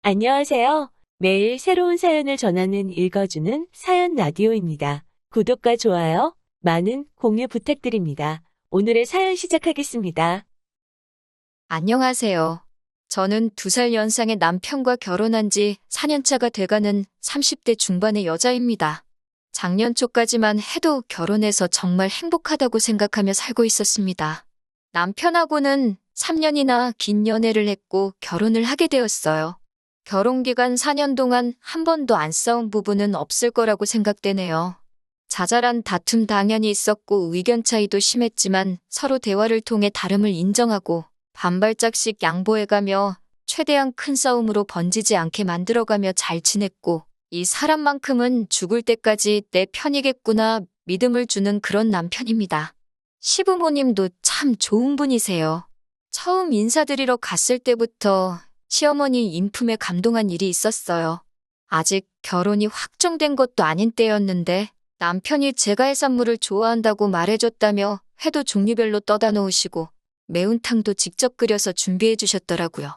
안녕하세요. 매일 새로운 사연을 전하는 읽어주는 사연 라디오입니다. 구독과 좋아요, 많은 공유 부탁드립니다. 오늘의 사연 시작하겠습니다. 안녕하세요. 저는 2살 연상의 남편과 결혼한 지 4년차가 돼가는 30대 중반의 여자입니다. 작년 초까지만 해도 결혼해서 정말 행복하다고 생각하며 살고 있었습니다. 남편하고는 3년이나 긴 연애를 했고 결혼을 하게 되었어요. 결혼 기간 4년 동안 한 번도 안 싸운 부분은 없을 거라고 생각되네요. 자잘한 다툼 당연히 있었고 의견 차이도 심했지만 서로 대화를 통해 다름을 인정하고 반발짝씩 양보해가며 최대한 큰 싸움으로 번지지 않게 만들어가며 잘 지냈고 이 사람만큼은 죽을 때까지 내 편이겠구나 믿음을 주는 그런 남편입니다. 시부모님도 참 좋은 분이세요. 처음 인사드리러 갔을 때부터 시어머니 인품에 감동한 일이 있었어요. 아직 결혼이 확정된 것도 아닌 때였는데 남편이 제가 해산물을 좋아한다고 말해줬다며 회도 종류별로 떠다 놓으시고 매운탕도 직접 끓여서 준비해 주셨더라고요.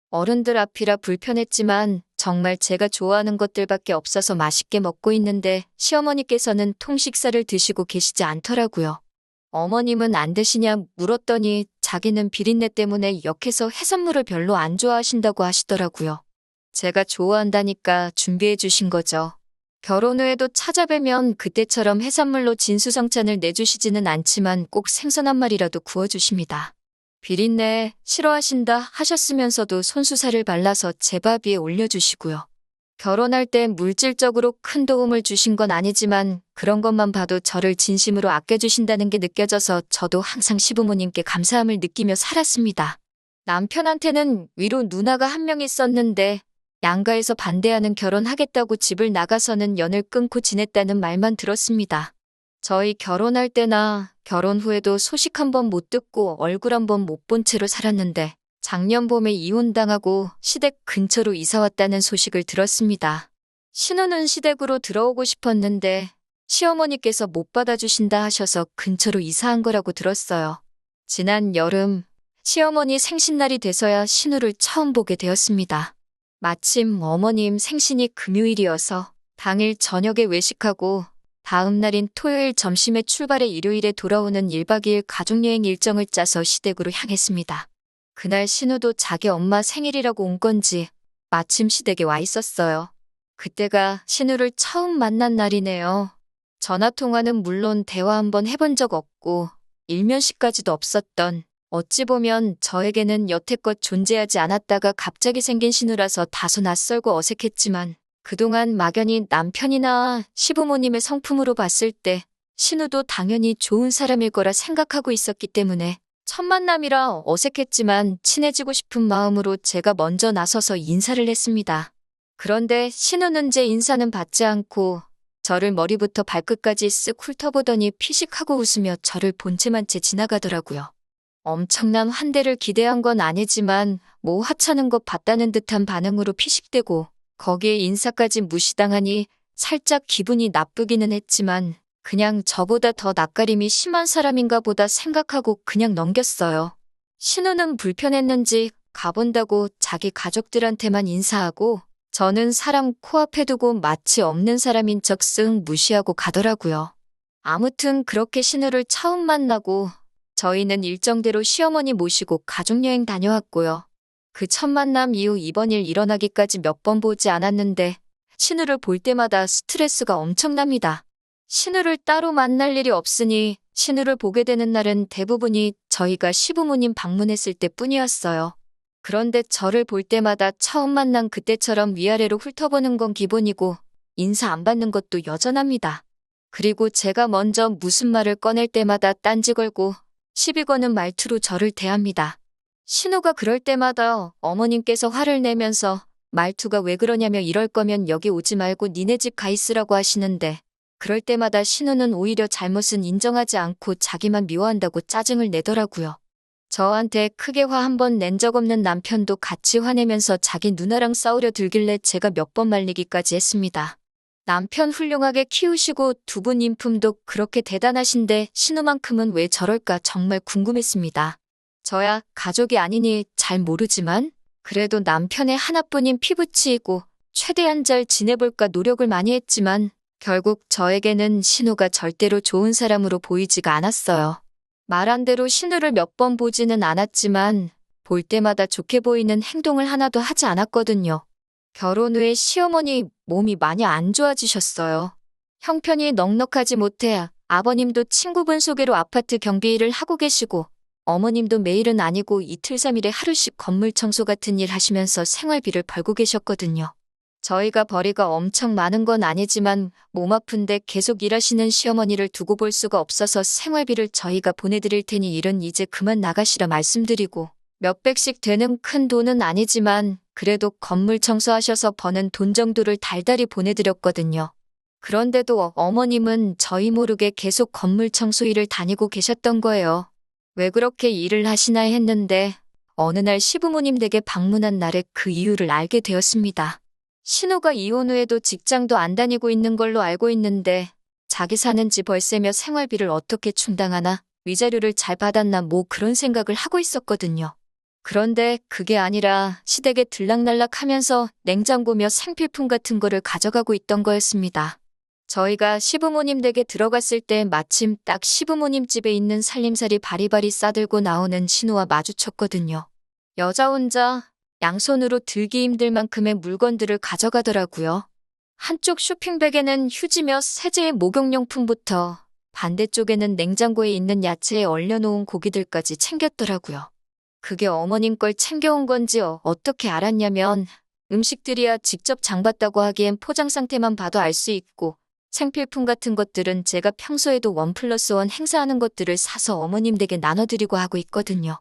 어른들 앞이라 불편했지만 정말 제가 좋아하는 것들밖에 없어서 맛있게 먹고 있는데 시어머니께서는 통식사를 드시고 계시지 않더라고요. 어머님은 안 드시냐 물었더니 자기는 비린내 때문에 역해서 해산물을 별로 안 좋아하신다고 하시더라고요. 제가 좋아한다니까 준비해 주신 거죠. 결혼 후에도 찾아뵈면 그때처럼 해산물로 진수성찬을 내주시지는 않지만 꼭 생선 한 마리라도 구워주십니다. 비린내 싫어하신다 하셨으면서도 손수살을 발라서 제 밥 위에 올려주시고요. 결혼할 때 물질적으로 큰 도움을 주신 건 아니지만 그런 것만 봐도 저를 진심으로 아껴주신다는 게 느껴져서 저도 항상 시부모님께 감사함을 느끼며 살았습니다. 남편한테는 위로 누나가 한 명 있었는데 양가에서 반대하는 결혼하겠다고 집을 나가서는 연을 끊고 지냈다는 말만 들었습니다. 저희 결혼할 때나 결혼 후에도 소식 한 번 못 듣고 얼굴 한 번 못 본 채로 살았는데 작년 봄에 이혼당하고 시댁 근처로 이사 왔다는 소식을 들었습니다. 신우는 시댁으로 들어오고 싶었는데 시어머니께서 못 받아주신다 하셔서 근처로 이사한 거라고 들었어요. 지난 여름 시어머니 생신날이 돼서야 신우를 처음 보게 되었습니다. 마침 어머님 생신이 금요일이어서 당일 저녁에 외식하고 다음 날인 토요일 점심에 출발해 일요일에 돌아오는 1박 2일 가족여행 일정을 짜서 시댁으로 향했습니다. 그날 신우도 자기 엄마 생일이라고 온 건지 마침 시댁에 와 있었어요. 그때가 신우를 처음 만난 날이네요. 전화통화는 물론 대화 한번 해본 적 없고 일면식까지도 없었던 어찌 보면 저에게는 여태껏 존재하지 않았다가 갑자기 생긴 신우라서 다소 낯설고 어색했지만 그동안 막연히 남편이나 시부모님의 성품으로 봤을 때 신우도 당연히 좋은 사람일 거라 생각하고 있었기 때문에 첫 만남이라 어색했지만 친해지고 싶은 마음으로 제가 먼저 나서서 인사를 했습니다. 그런데 신우는 제 인사는 받지 않고 저를 머리부터 발끝까지 쓱 훑어보더니 피식하고 웃으며 저를 본체만 채 지나가더라고요. 엄청난 환대를 기대한 건 아니지만 뭐 하찮은 것 봤다는 듯한 반응으로 피식대고 거기에 인사까지 무시당하니 살짝 기분이 나쁘기는 했지만 그냥 저보다 더 낯가림이 심한 사람인가 보다 생각하고 그냥 넘겼어요. 신우는 불편했는지 가본다고 자기 가족들한테만 인사하고 저는 사람 코앞에 두고 마치 없는 사람인 척 쓱 무시하고 가더라고요. 아무튼 그렇게 신우를 처음 만나고 저희는 일정대로 시어머니 모시고 가족여행 다녀왔고요. 그 첫 만남 이후 이번 일 일어나기까지 몇 번 보지 않았는데 신우를 볼 때마다 스트레스가 엄청납니다. 신우를 따로 만날 일이 없으니 신우를 보게 되는 날은 대부분이 저희가 시부모님 방문했을 때뿐이었어요. 그런데 저를 볼 때마다 처음 만난 그때처럼 위아래로 훑어보는 건 기본이고 인사 안 받는 것도 여전합니다. 그리고 제가 먼저 무슨 말을 꺼낼 때마다 딴지 걸고 시비 거는 말투로 저를 대합니다. 신우가 그럴 때마다 어머님께서 화를 내면서 말투가 왜 그러냐며 이럴 거면 여기 오지 말고 니네 집 가 있으라고 하시는데 그럴 때마다 신우는 오히려 잘못은 인정하지 않고 자기만 미워한다고 짜증을 내더라고요. 저한테 크게 화 한 번 낸 적 없는 남편도 같이 화내면서 자기 누나랑 싸우려 들길래 제가 몇 번 말리기까지 했습니다. 남편 훌륭하게 키우시고 두 분 인품도 그렇게 대단하신데 신우만큼은 왜 저럴까 정말 궁금했습니다. 저야 가족이 아니니 잘 모르지만 그래도 남편의 하나뿐인 피부치이고 최대한 잘 지내볼까 노력을 많이 했지만 결국 저에게는 신우가 절대로 좋은 사람으로 보이지가 않았어요. 말한 대로 신우를 몇 번 보지는 않았지만 볼 때마다 좋게 보이는 행동을 하나도 하지 않았거든요. 결혼 후에 시어머니 몸이 많이 안 좋아지셨어요. 형편이 넉넉하지 못해 아버님도 친구분 소개로 아파트 경비 일을 하고 계시고 어머님도 매일은 아니고 이틀 3일에 하루씩 건물 청소 같은 일 하시면서 생활비를 벌고 계셨거든요. 저희가 벌이가 엄청 많은 건 아니지만 몸 아픈데 계속 일하시는 시어머니를 두고 볼 수가 없어서 생활비를 저희가 보내드릴 테니 일은 이제 그만 나가시라 말씀드리고 몇백씩 되는 큰 돈은 아니지만 그래도 건물 청소하셔서 버는 돈 정도를 달달이 보내드렸거든요. 그런데도 어머님은 저희 모르게 계속 건물 청소 일을 다니고 계셨던 거예요. 왜 그렇게 일을 하시나 했는데 어느 날 시부모님 댁에 방문한 날에 그 이유를 알게 되었습니다. 신우가 이혼 후에도 직장도 안 다니고 있는 걸로 알고 있는데 자기 사는 집 월세며 생활비를 어떻게 충당하나 위자료를 잘 받았나 뭐 그런 생각을 하고 있었거든요. 그런데 그게 아니라 시댁에 들락날락하면서 냉장고며 생필품 같은 거를 가져가고 있던 거였습니다. 저희가 시부모님 댁에 들어갔을 때 마침 딱 시부모님 집에 있는 살림살이 바리바리 싸들고 나오는 신우와 마주쳤거든요. 여자 혼자 양손으로 들기 힘들 만큼의 물건들을 가져가더라고요. 한쪽 쇼핑백에는 휴지며 세제의 목욕용품부터 반대쪽에는 냉장고에 있는 야채에 얼려놓은 고기들까지 챙겼더라고요. 그게 어머님 걸 챙겨온 건지 어떻게 알았냐면 음식들이야 직접 장봤다고 하기엔 포장 상태만 봐도 알 수 있고 생필품 같은 것들은 제가 평소에도 1+1 행사하는 것들을 사서 어머님 댁에 나눠드리고 하고 있거든요.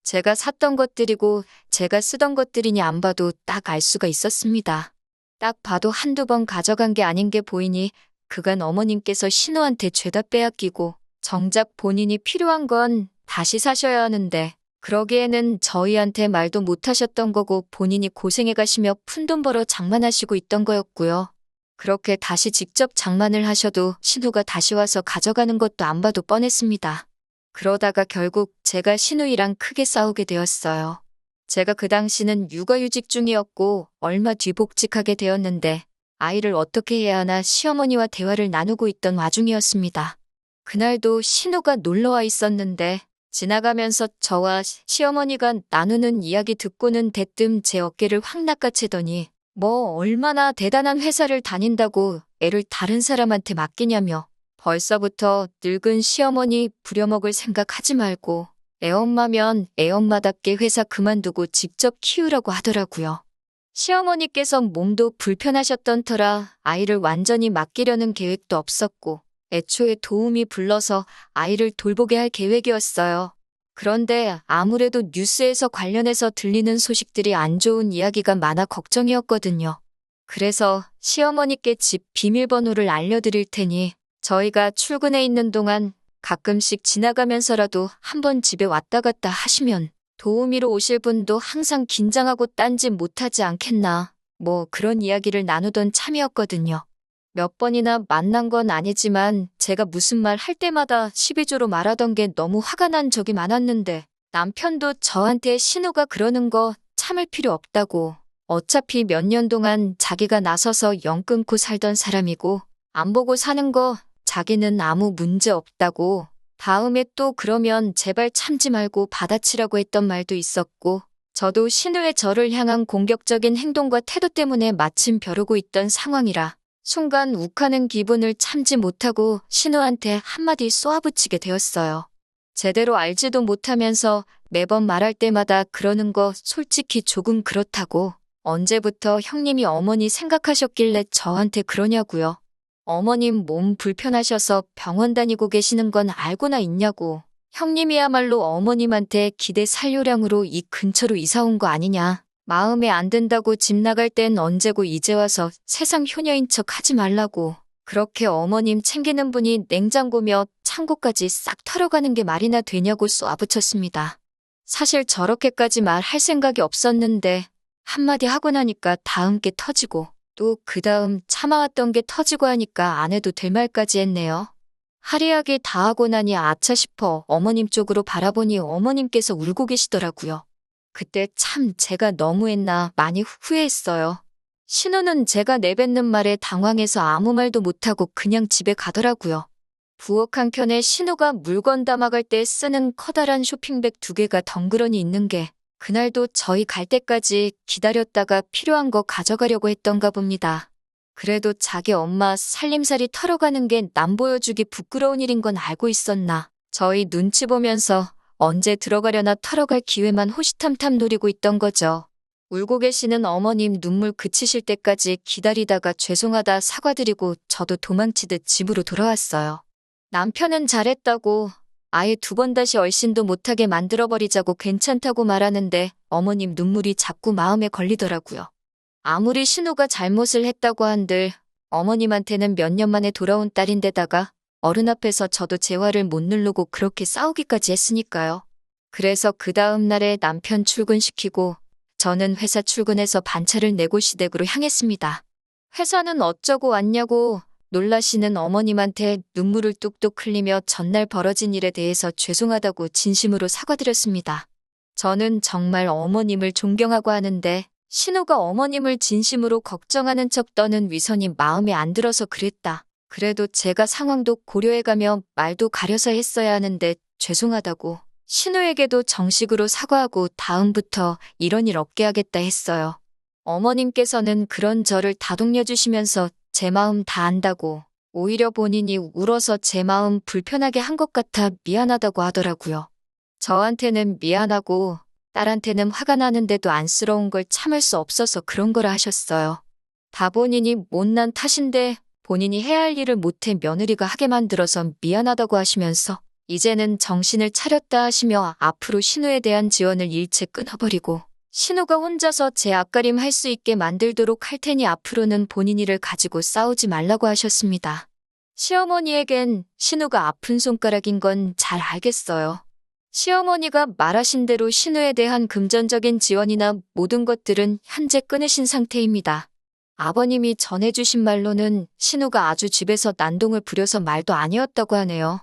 제가 샀던 것들이고 제가 쓰던 것들이니 안 봐도 딱 알 수가 있었습니다. 딱 봐도 한두 번 가져간 게 아닌 게 보이니 그간 어머님께서 신우한테 죄다 빼앗기고 정작 본인이 필요한 건 다시 사셔야 하는데 그러기에는 저희한테 말도 못 하셨던 거고 본인이 고생해 가시며 푼돈 벌어 장만하시고 있던 거였고요. 그렇게 다시 직접 장만을 하셔도 신우가 다시 와서 가져가는 것도 안 봐도 뻔했습니다. 그러다가 결국 제가 신우이랑 크게 싸우게 되었어요. 제가 그 당시는 육아휴직 중이었고 얼마 뒤 복직하게 되었는데 아이를 어떻게 해야 하나 시어머니와 대화를 나누고 있던 와중이었습니다. 그날도 신우가 놀러와 있었는데 지나가면서 저와 시어머니가 나누는 이야기 듣고는 대뜸 제 어깨를 확 낚아채더니 뭐 얼마나 대단한 회사를 다닌다고 애를 다른 사람한테 맡기냐며 벌써부터 늙은 시어머니 부려먹을 생각하지 말고 애엄마면 애엄마답게 회사 그만두고 직접 키우라고 하더라고요. 시어머니께서 몸도 불편하셨던 터라 아이를 완전히 맡기려는 계획도 없었고 애초에 도움이 불러서 아이를 돌보게 할 계획이었어요. 그런데 아무래도 뉴스에서 관련해서 들리는 소식들이 안 좋은 이야기가 많아 걱정이었거든요. 그래서 시어머니께 집 비밀번호를 알려드릴 테니 저희가 출근해 있는 동안 가끔씩 지나가면서라도 한번 집에 왔다 갔다 하시면 도우미로 오실 분도 항상 긴장하고 딴짓 못하지 않겠나 뭐 그런 이야기를 나누던 참이었거든요. 몇 번이나 만난 건 아니지만 제가 무슨 말 할 때마다 시비조로 말하던 게 너무 화가 난 적이 많았는데 남편도 저한테 신우가 그러는 거 참을 필요 없다고 어차피 몇 년 동안 자기가 나서서 영 끊고 살던 사람이고 안 보고 사는 거 자기는 아무 문제 없다고 다음에 또 그러면 제발 참지 말고 받아치라고 했던 말도 있었고 저도 신우의 저를 향한 공격적인 행동과 태도 때문에 마침 벼르고 있던 상황이라 순간 욱하는 기분을 참지 못하고 신우한테 한마디 쏘아붙이게 되었어요. 제대로 알지도 못하면서 매번 말할 때마다 그러는 거 솔직히 조금 그렇다고 언제부터 형님이 어머니 생각하셨길래 저한테 그러냐고요. 어머님 몸 불편하셔서 병원 다니고 계시는 건 알고나 있냐고. 형님이야말로 어머님한테 기대 살요량으로 이 근처로 이사 온 거 아니냐. 마음에 안 든다고 집 나갈 땐 언제고 이제 와서 세상 효녀인 척 하지 말라고. 그렇게 어머님 챙기는 분이 냉장고며 창고까지 싹 털어가는 게 말이나 되냐고 쏘아붙였습니다. 사실 저렇게까지 말할 생각이 없었는데 한마디 하고 나니까 다음 게 터지고 또 그 다음 참아왔던 게 터지고 하니까 안 해도 될 말까지 했네요. 하리하게 다 하고 나니 아차 싶어 어머님 쪽으로 바라보니 어머님께서 울고 계시더라고요. 그때 참 제가 너무했나 많이 후회했어요. 신우는 제가 내뱉는 말에 당황해서 아무 말도 못하고 그냥 집에 가더라고요. 부엌 한켠에 신우가 물건 담아갈 때 쓰는 커다란 쇼핑백 2개가 덩그러니 있는 게 그날도 저희 갈 때까지 기다렸다가 필요한 거 가져가려고 했던가 봅니다. 그래도 자기 엄마 살림살이 털어가는 게 남 보여주기 부끄러운 일인 건 알고 있었나. 저희 눈치 보면서 언제 들어가려나 털어갈 기회만 호시탐탐 노리고 있던 거죠. 울고 계시는 어머님 눈물 그치실 때까지 기다리다가 죄송하다 사과드리고 저도 도망치듯 집으로 돌아왔어요. 남편은 잘했다고 아예 2번 다시 얼씬도 못하게 만들어버리자고 괜찮다고 말하는데 어머님 눈물이 자꾸 마음에 걸리더라고요. 아무리 신우가 잘못을 했다고 한들 어머님한테는 몇 년 만에 돌아온 딸인데다가 어른 앞에서 저도 제 화를 못 누르고 그렇게 싸우기까지 했으니까요. 그래서 그 다음 날에 남편 출근시키고 저는 회사 출근해서 반차를 내고 시댁으로 향했습니다. 회사는 어쩌고 왔냐고 놀라시는 어머님한테 눈물을 뚝뚝 흘리며 전날 벌어진 일에 대해서 죄송하다고 진심으로 사과드렸습니다. 저는 정말 어머님을 존경하고 하는데 신우가 어머님을 진심으로 걱정하는 척 떠는 위선이 마음에 안 들어서 그랬다. 그래도 제가 상황도 고려해가며 말도 가려서 했어야 하는데 죄송하다고 신우에게도 정식으로 사과하고 다음부터 이런 일 없게 하겠다 했어요. 어머님께서는 그런 저를 다독여 주시면서 제 마음 다 안다고 오히려 본인이 울어서 제 마음 불편하게 한 것 같아 미안하다고 하더라고요. 저한테는 미안하고 딸한테는 화가 나는데도 안쓰러운 걸 참을 수 없어서 그런 거라 하셨어요. 다 본인이 못난 탓인데 본인이 해야 할 일을 못해 며느리가 하게 만들어서 미안하다고 하시면서 이제는 정신을 차렸다 하시며 앞으로 신우에 대한 지원을 일체 끊어버리고 신우가 혼자서 제 앞가림 할 수 있게 만들도록 할 테니 앞으로는 본인 일을 가지고 싸우지 말라고 하셨습니다. 시어머니에겐 신우가 아픈 손가락인 건 잘 알겠어요. 시어머니가 말하신 대로 신우에 대한 금전적인 지원이나 모든 것들은 현재 끊으신 상태입니다. 아버님이 전해주신 말로는 신우가 아주 집에서 난동을 부려서 말도 아니었다고 하네요.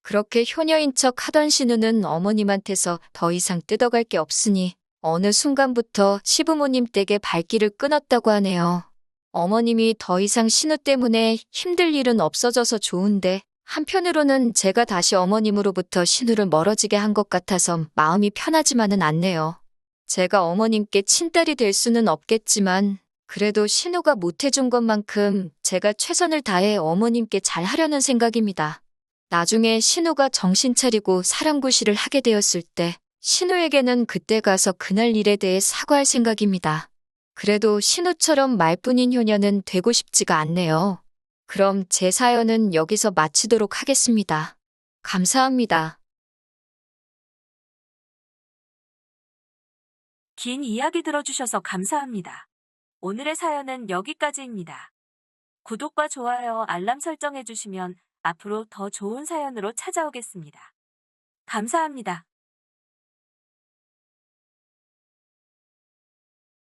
그렇게 효녀인 척 하던 신우는 어머님한테서 더 이상 뜯어갈 게 없으니 어느 순간부터 시부모님 댁에 발길을 끊었다고 하네요. 어머님이 더 이상 신우 때문에 힘들 일은 없어져서 좋은데 한편으로는 제가 다시 어머님으로부터 신우를 멀어지게 한 것 같아서 마음이 편하지만은 않네요. 제가 어머님께 친딸이 될 수는 없겠지만 그래도 신우가 못해준 것만큼 제가 최선을 다해 어머님께 잘하려는 생각입니다. 나중에 신우가 정신 차리고 사랑구실을 하게 되었을 때 신우에게는 그때 가서 그날 일에 대해 사과할 생각입니다. 그래도 신우처럼 말뿐인 효녀는 되고 싶지가 않네요. 그럼 제 사연은 여기서 마치도록 하겠습니다. 감사합니다. 긴 이야기 들어주셔서 감사합니다. 오늘의 사연은 여기까지입니다. 구독과 좋아요, 알람 설정해주시면 앞으로 더 좋은 사연으로 찾아오겠습니다. 감사합니다.